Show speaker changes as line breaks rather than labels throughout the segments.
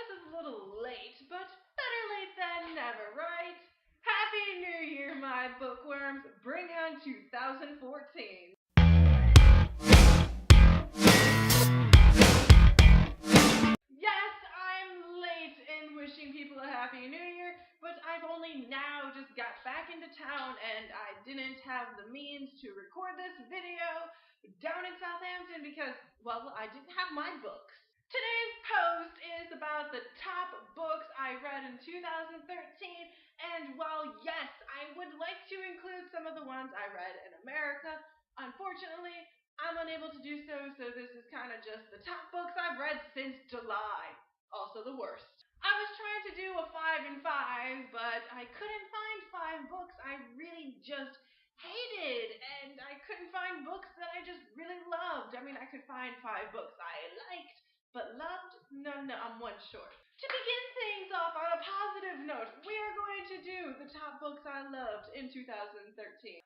this is a little late, but better late than never, right? Happy New Year, my bookworms. Bring on 2014. Yes, I'm late in wishing people a Happy New Year, but I've only now just got back into town and I didn't have the means to record this video down in Southampton because, well, I didn't have my books. Today's post is about the top books I read in 2013, and while yes, I would like to include some of the ones I read in America, unfortunately, I'm unable to do so, so this is kind of just the top books I've read since July. Also the worst. I was trying to do a 5 and 5, but I couldn't find 5 books I really just hated, and I couldn't find books that I just really loved. I mean, I could find 5 books I liked, but loved? No, I'm one short. To begin things off on a positive note, we are going to do the top books I loved in 2013.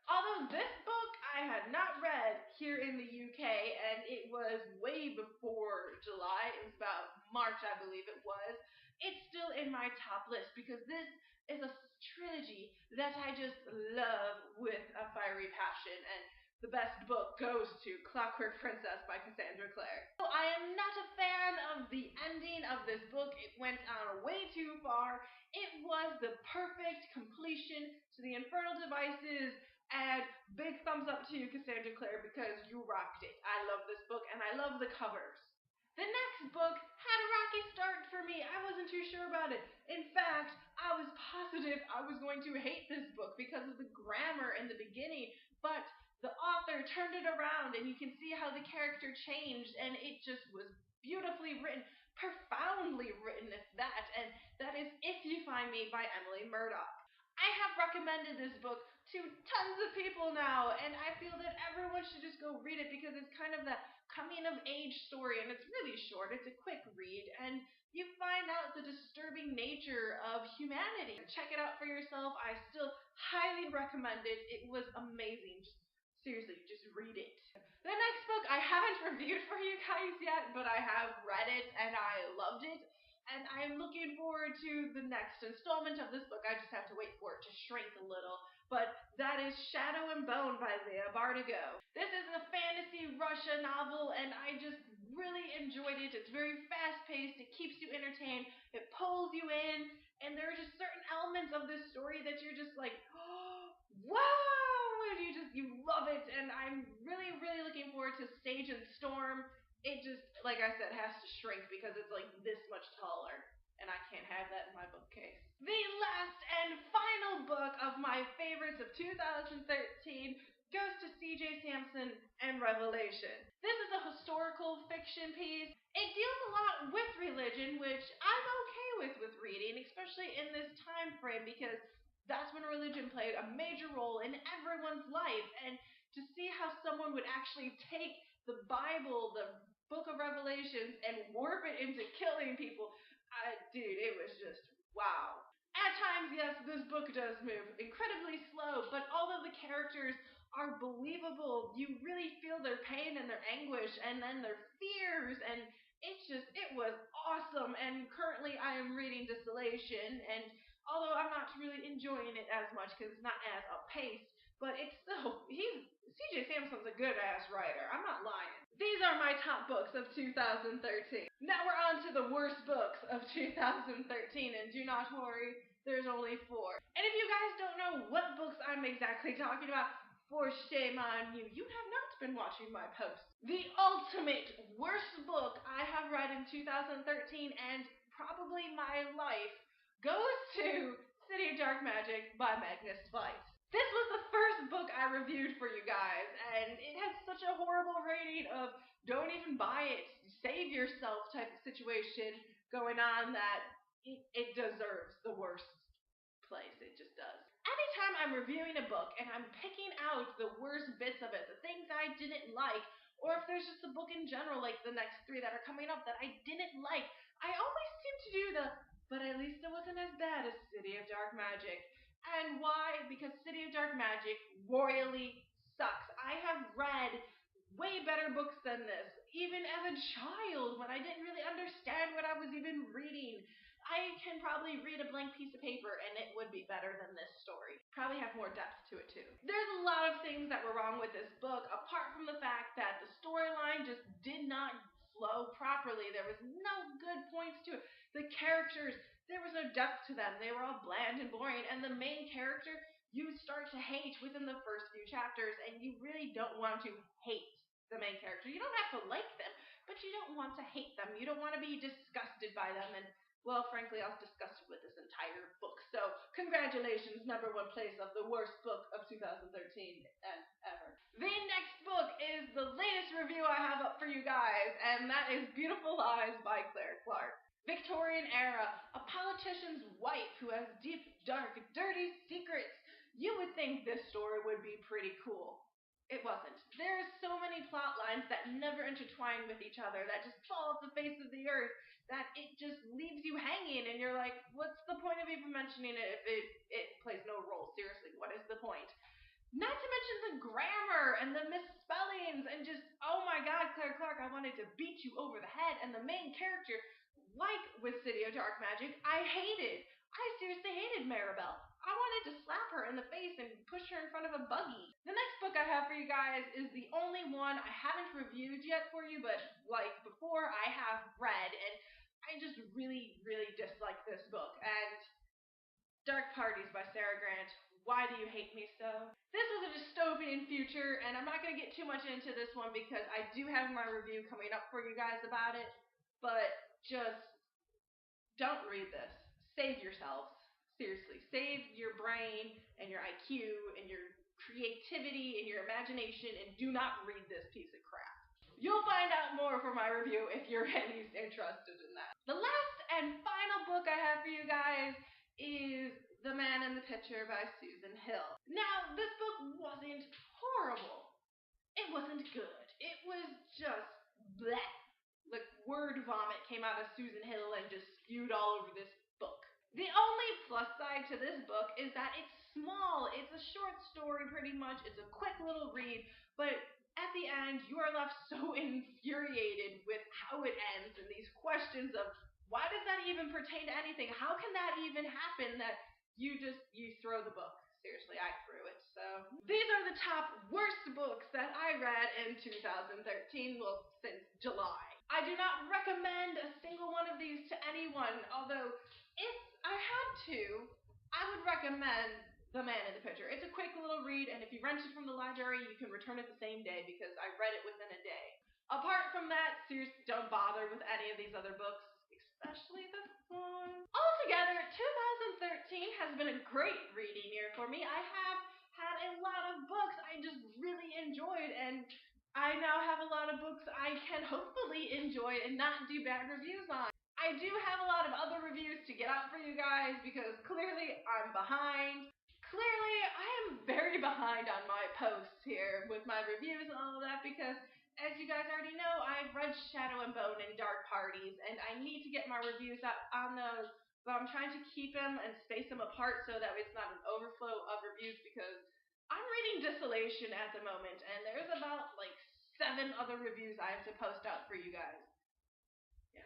Although this book I had not read here in the UK, and it was way before July, it was about March, I believe it was, it's still in my top list because this is a trilogy that I just love with a fiery passion, and the best book goes to Clockwork Princess by Cassandra Clare. So I am not a fan of the ending of this book. It went on way too far. It was the perfect completion to the Infernal Devices, and big thumbs up to you, Cassandra Clare, because you rocked it. I love this book, and I love the covers. The next book had a rocky start for me. I wasn't too sure about it. In fact, I was positive I was going to hate this book because of the grammar in the beginning, but the author turned it around and you can see how the character changed, and it just was beautifully written, profoundly written at that, and that is If You Find Me by Emily Murdoch. I have recommended this book to tons of people now, and I feel that everyone should just go read it because it's kind of that coming of age story, and it's really short, it's a quick read, and you find out the disturbing nature of humanity. Check it out for yourself. I still highly recommend it. It was amazing. Seriously, just read it. The next book I haven't reviewed for you guys yet, but I have read it and I loved it. And I'm looking forward to the next installment of this book. I just have to wait for it to shrink a little. But that is Shadow and Bone by Leah Bardugo. This is a fantasy Russia novel, and I just really enjoyed it. It's very fast-paced. It keeps you entertained. It pulls you in. And there are just certain elements of this story that you're just like, oh, wow! You love it, and I'm really looking forward to Stage and Storm. It just, like I said, has to shrink because it's like this much taller, and I can't have that in my bookcase. The last and final book of my favorites of 2013 goes to C.J. Sampson and Revelation. This is a historical fiction piece. It deals a lot with religion, which I'm okay with reading, especially in this time frame because that's when religion played a major role in everyone's life. And to see how someone would actually take the Bible, the book of Revelations, and warp it into killing people, dude, it was just wow. At times, yes, this book does move incredibly slow, but although the characters are believable, you really feel their pain and their anguish and then their fears, and it was awesome. And currently I am reading Desolation, and although I'm not really enjoying it as much because it's not as up-paced, but it's still, C.J. Sampson's a good-ass writer. I'm not lying. These are my top books of 2013. Now we're on to the worst books of 2013, and do not worry, there's only 4. And if you guys don't know what books I'm exactly talking about, for shame on you. You have not been watching my posts. The ultimate worst book I have read in 2013 and probably my life goes to City of Dark Magic by Magnus Spice. This was the first book I reviewed for you guys, and it has such a horrible rating of don't even buy it, save yourself type of situation going on that it deserves the worst place. It just does. Anytime I'm reviewing a book and I'm picking out the worst bits of it, the things I didn't like, or if there's just a book in general, like the next 3 that are coming up that I didn't like, I always seem to do but at least it wasn't as bad as City of Dark Magic. And why? Because City of Dark Magic royally sucks. I have read way better books than this, even as a child when I didn't really understand what I was even reading. I can probably read a blank piece of paper and it would be better than this story. Probably have more depth to it too. There's a lot of things that were wrong with this book, apart from the fact that the storyline just did not flow properly. There was no good points to it. The characters, there was no depth to them. They were all bland and boring. And the main character, you start to hate within the first few chapters, and you really don't want to hate the main character. You don't have to like them, but you don't want to hate them. You don't want to be disgusted by them. And, well, frankly, I was disgusted with this entire book. So, congratulations, #1 place of the worst book of 2013 and ever. The next book is the latest review I have up for you guys, and that is Beautiful Lies by Claire Clark. Victorian era, a politician's wife who has deep, dark, dirty secrets. You would think this story would be pretty cool. It wasn't. There are so many plot lines that never intertwine with each other, that just fall off the face of the earth, that it just leaves you hanging, and you're like, what's the point of even mentioning it if it plays no role? Seriously, what is the point? Not to mention the grammar and the misspellings and just, oh my god, Claire Clark, I wanted to beat you over the head. And the main character, like with City of Dark Magic, I seriously hated Maribel. I wanted to slap her in the face and push her in front of a buggy. The next book I have for you guys is the only one I haven't reviewed yet for you, but like before I have read, and I just really, really dislike this book. And Dark Parties by Sarah Grant. Why Do You Hate Me So? This was a dystopian future, and I'm not going to get too much into this one because I do have my review coming up for you guys about it, but just don't read this. Save yourselves. Seriously, save your brain and your IQ and your creativity and your imagination, and do not read this piece of crap. You'll find out more from my review if you're at least interested in that. The last and final book I have for you guys is The Man in the Picture by Susan Hill. Now, this book wasn't horrible. It wasn't good. It was just bleh. Like word vomit came out of Susan Hill and just spewed all over this book. The only plus side to this book is that it's small. It's a short story pretty much. It's a quick little read, but at the end you are left so infuriated with how it ends and these questions of why does that even pertain to anything? How can that even happen that you throw the book. Seriously, I threw it. So these are the top worst books that I read in 2013, well, since July. I do not recommend a single one of these to anyone, although if I had to, I would recommend The Man in the Picture. It's a quick little read, and if you rent it from the library, you can return it the same day because I read it within a day. Apart from that, seriously, don't bother with any of these other books, especially this one. Altogether, 2013 has been a great reading year for me. I have had a lot of books I just really enjoyed, and I now have a lot of books I can hopefully enjoy and not do bad reviews on. I do have a lot of other reviews to get out for you guys because clearly I'm behind. Clearly, I am very behind on my posts here with my reviews and all of that because, as you guys already know, I've read Shadow and Bone and Dark Parties, and I need to get my reviews out on those, but I'm trying to keep them and space them apart so that it's not an overflow of reviews because I'm reading Desolation at the moment, and there's about like 7 other reviews I have to post out for you guys. Yeah.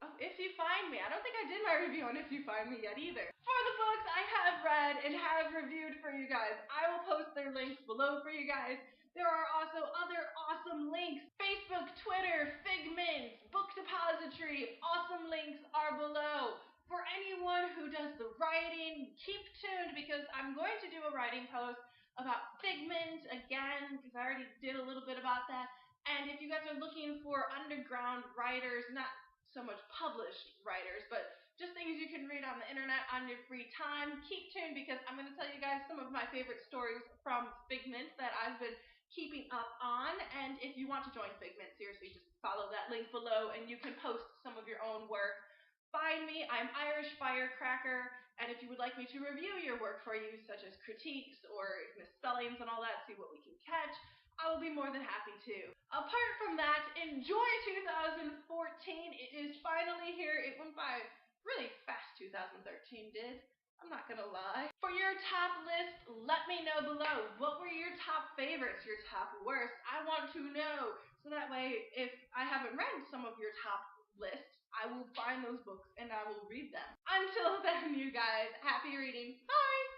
Oh, If You Find Me. I don't think I did my review on If You Find Me yet either. For the books I have read and have reviewed for you guys, I will post their links below for you guys. There are also other awesome links. Facebook, Twitter, Figment, Book Depository. Awesome links are below. For anyone who does the writing, keep tuned because I'm going to do a writing post about Figment again because I already did a little bit about that. And if you guys are looking for underground writers, not so much published writers, but just things you can read on the internet on your free time, keep tuned because I'm going to tell you guys some of my favorite stories from Figment that I've been keeping up on. And if you want to join Figment, seriously, just follow that link below and you can post some of your own work. Find me, I'm Irish Firecracker, and if you would like me to review your work for you, such as critiques or misspellings and all that, see what we can catch, I will be more than happy to. Apart from that, enjoy 2014. It is finally here. It went by really fast, 2013 did. I'm not gonna lie. For your top list, let me know below. What were your top favorites, your top worst? I want to know. So that way, if I haven't read some of your top lists, I will find those books and I will read them. Until then, you guys, happy reading. Bye!